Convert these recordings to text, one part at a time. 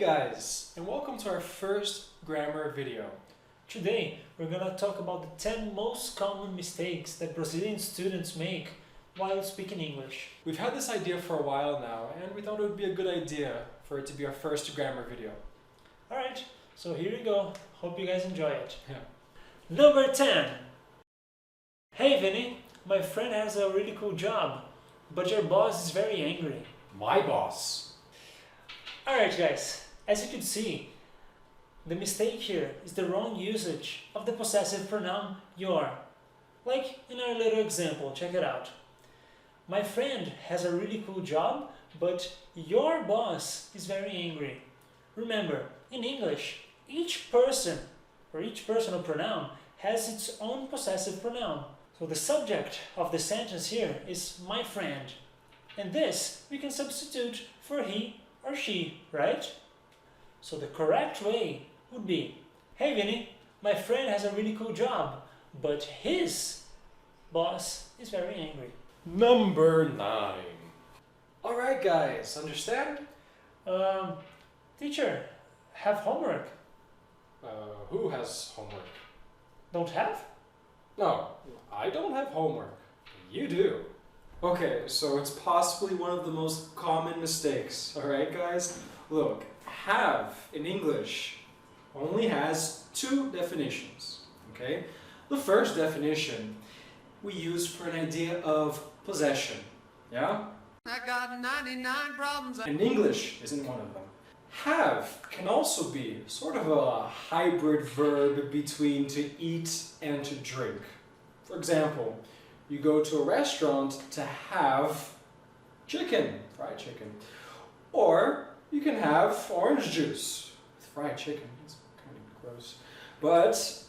guys, and welcome to our first grammar video. Today we're gonna talk about the 10 most common mistakes that Brazilian students make while speaking English. We've had this idea for a while now, and we thought it would be a good idea for it to be our first grammar video. Alright, so here we go. Hope you guys enjoy it. Yeah. Number 10. Hey Vinny, my friend has a really cool job, but your boss is very angry. My boss. Alright guys, as you can see, the mistake here is the wrong usage of the possessive pronoun your. Like in our little example, check it out. My friend has a really cool job, but your boss is very angry. Remember, in English, each person or each personal pronoun has its own possessive pronoun. So the subject of the sentence here is my friend. And this we can substitute for he or she, right? So the correct way would be, hey Vinny, my friend has a really cool job, but his boss is very angry. Number 9. Alright guys, understand? Teacher, have homework. Who has homework? Don't have? No, I don't have homework. You do. Okay, so it's possibly one of the most common mistakes, alright guys? Look, have in English only has two definitions, okay? The first definition we use for an idea of possession, yeah? I got 99 problems. And English isn't one of them. Have can also be sort of a hybrid verb between to eat and to drink. For example, you go to a restaurant to have chicken, fried chicken. Or you can have orange juice with fried chicken. It's kind of gross. But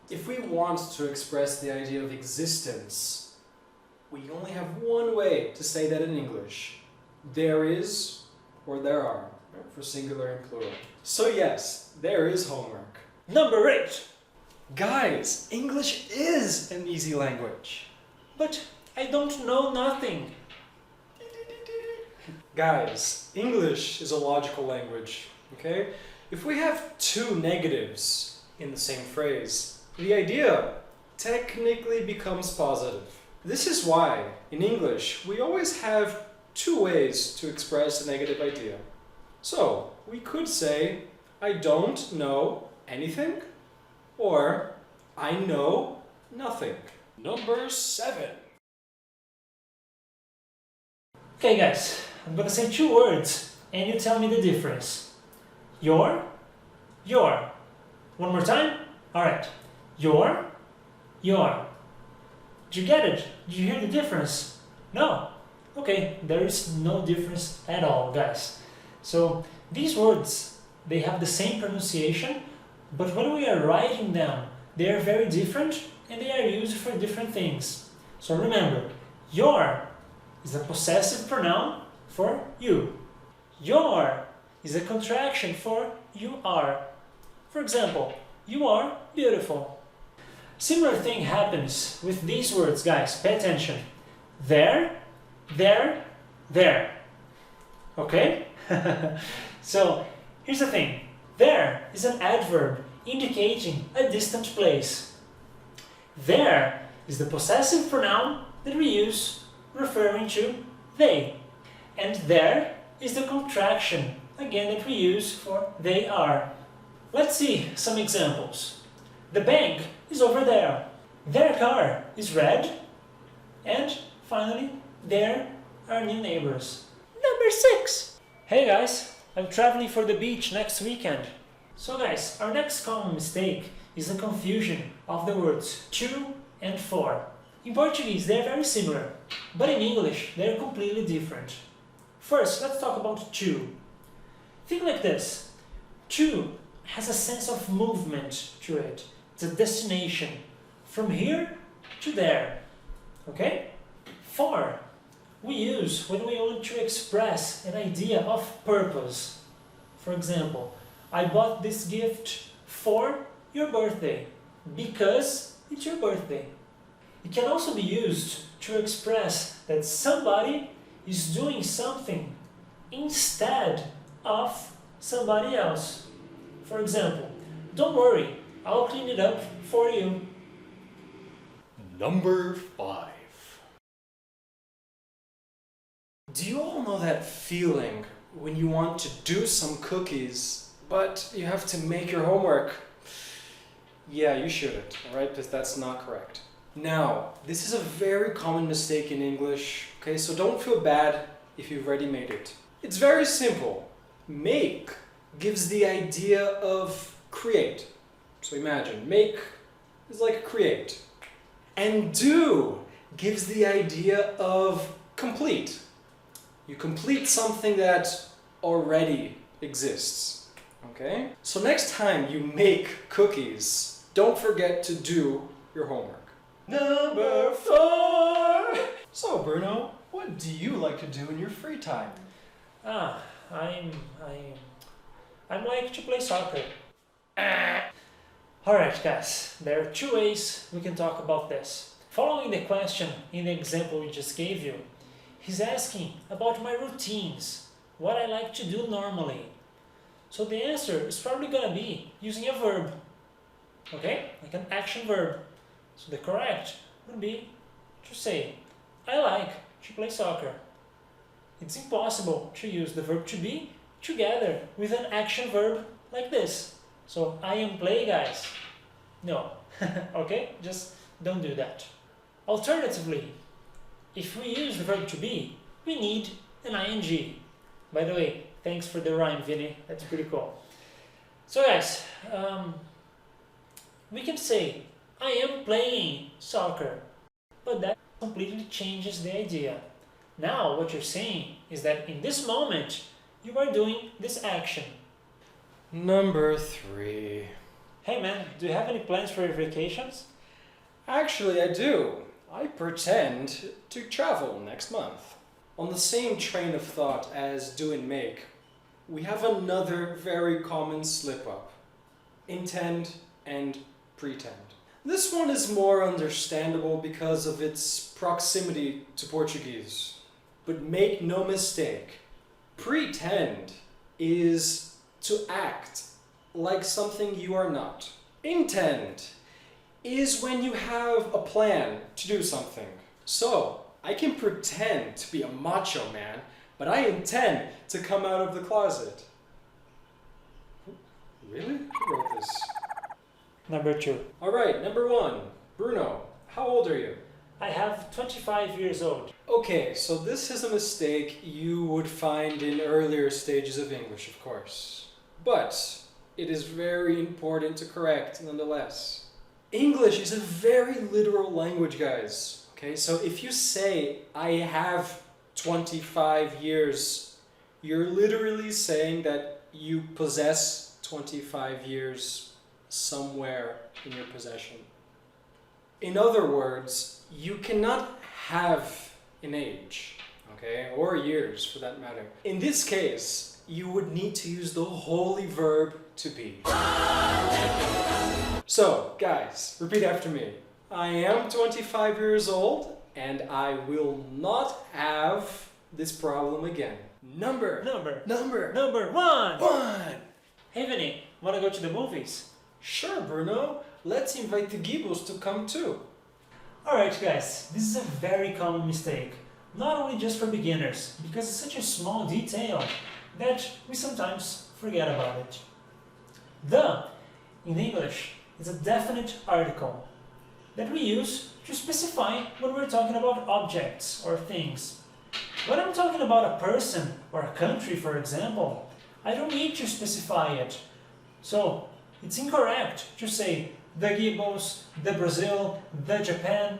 if we want to express the idea of existence, we only have one way to say that in English. There is or there are, for singular and plural. So yes, there is homework. Number 8. Guys, English is an easy language. But I don't know nothing. Guys, English is a logical language, okay? If we have two negatives in the same phrase, the idea technically becomes positive. This is why, in English, we always have two ways to express a negative idea. So, we could say, I don't know anything, or I know nothing. Number 7. Okay guys, I'm gonna say 2 words and you tell me the difference. Your. One more time? Alright. Your. Did you get it? Did you hear the difference? No? Okay, there is no difference at all, guys. So these words, they have the same pronunciation, but when we are writing them, they are very different and they are used for different things. So remember, your is a possessive pronoun for you. Your is a contraction for you are. For example, you are beautiful. Similar thing happens with these words, guys. Pay attention. There. Okay? So, here's the thing. There is an adverb indicating a distant place. There is the possessive pronoun that we use referring to they. And there is the contraction, again, that we use for they are. Let's see some examples. The bank is over there. Their car is red. And finally, there are new neighbors. Number 6. Hey guys, I'm traveling for the beach next weekend. So guys, our next common mistake is the confusion of the words to and for. In Portuguese, they're very similar, but in English, they're completely different. First, let's talk about to. Think like this. To has a sense of movement to it. It's a destination. From here to there. Okay? For, we use when we want to express an idea of purpose. For example, I bought this gift for your birthday because it's your birthday. It can also be used to express that somebody is doing something instead of somebody else. For example, don't worry, I'll clean it up for you. Number 5. Do you all know that feeling when you want to do some cookies, but you have to make your homework? Yeah, you shouldn't, alright? Because that's not correct. Now, this is a very common mistake in English, okay? So don't feel bad if you've already made it. It's very simple. Make gives the idea of create. So imagine, make is like create. And do gives the idea of complete. You complete something that already exists, okay? So next time you make cookies, don't forget to do your homework. Number 4! So Bruno, what do you like to do in your free time? I'm like to play soccer. Alright guys, there are 2 ways we can talk about this. Following the question in the example we just gave you, he's asking about my routines, what I like to do normally. So the answer is probably gonna be using a verb, okay? Like an action verb. So the correct would be to say, I like to play soccer. It's impossible to use the verb to be together with an action verb like this. So I am play, guys. No, okay? Just don't do that. Alternatively, if we use the verb to be, we need an ing. By the way, thanks for the rhyme, Vinny. That's pretty cool. So guys, we can say, I am playing soccer, but that completely changes the idea. Now what you're saying is that in this moment, you are doing this action. Number 3. Hey man, do you have any plans for your vacations? Actually, I do. I pretend to travel next month. On the same train of thought as do and make, we have another very common slip-up. Intend and pretend. This one is more understandable because of its proximity to Portuguese. But make no mistake, pretend is to act like something you are not. Intend is when you have a plan to do something. So, I can pretend to be a macho man, but I intend to come out of the closet. Really? Who wrote this? Number 2. Alright, number 1. Bruno, how old are you? I have 25 years old. Okay, so this is a mistake you would find in earlier stages of English, of course. But it is very important to correct nonetheless. English is a very literal language, guys. Okay, so if you say, I have 25 years, you're literally saying that you possess 25 years somewhere in your possession. In other words, you cannot have an age, okay, or years for that matter. In this case, you would need to use the holy verb to be. So, guys, repeat after me. I am 25 years old and I will not have this problem again. Number 1. 1. Hey Vinny, wanna go to the movies? Sure, Bruno. Let's invite the Gibbles to come too. Alright guys, this is a very common mistake. Not only just for beginners, because it's such a small detail that we sometimes forget about it. The, in English, is a definite article that we use to specify when we're talking about objects or things. When I'm talking about a person or a country, for example, I don't need to specify it. So, it's incorrect to say the Gibbles, the Brazil, the Japan,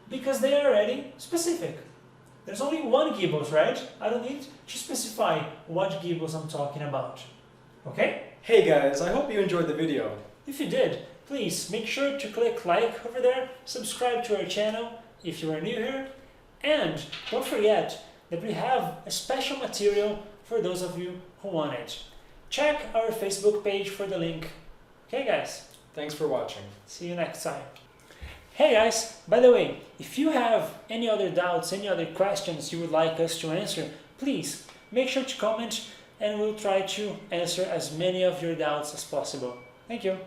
because they are already specific. There's only one Gibbles, right? I don't need to specify what Gibbles I'm talking about. Okay? Hey guys, I hope you enjoyed the video. If you did, please make sure to click like over there, subscribe to our channel if you are new here, and don't forget that we have a special material for those of you who want it. Check our Facebook page for the link. Okay guys? Thanks for watching. See you next time. Hey guys, by the way, if you have any other doubts, any other questions you would like us to answer, please make sure to comment and we'll try to answer as many of your doubts as possible. Thank you.